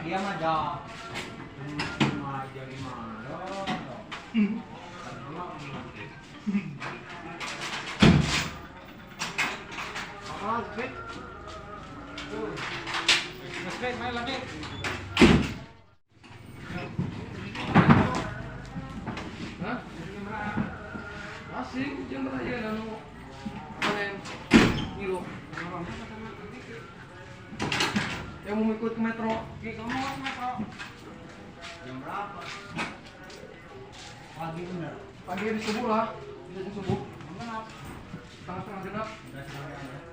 Dia mah jauh. Jadi mana? Apa lagi? Tuh. Main lagi. Hah? Asik, jam berapa nanu? Panen kilo. Yang mau ikut ke metro? Oke, kamu mau ke metro? Jam berapa? Pagi bener. Pagi di subuh lah. Bisa jam subuh. Genap. Setengah genap. Udah setengah genap.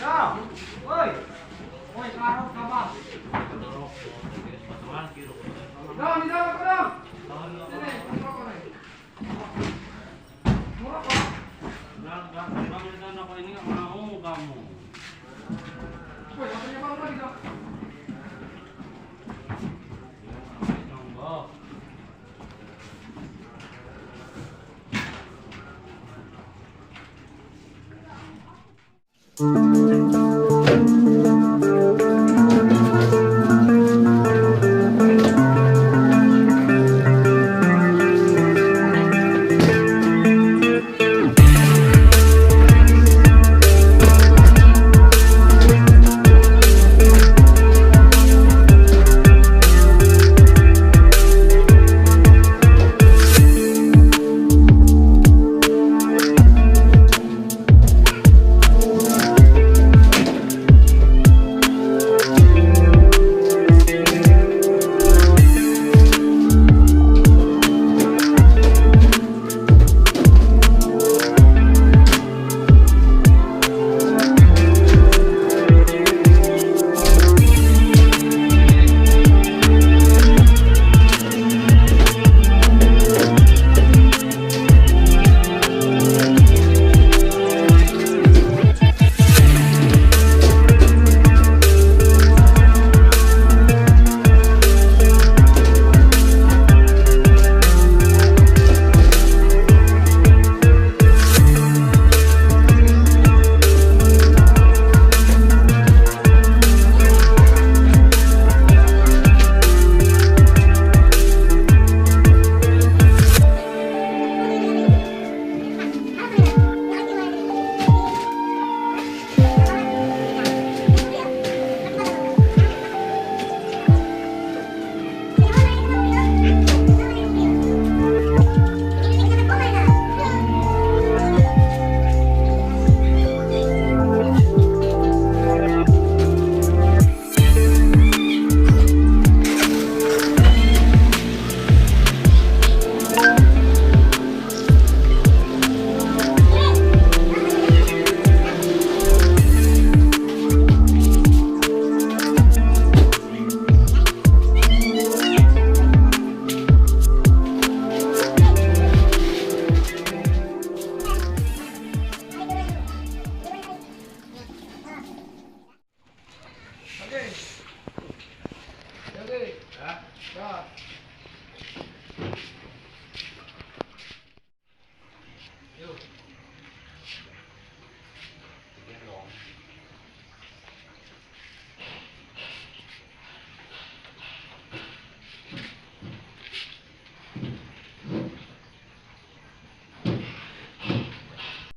Ya, woi, woi karot kabar. Dong, di dalam dong. Sini, merokok nih. Merokok. Enggak, aku ini nggak mau kamu. Woi, apanya bang lagi dong? Nonggo.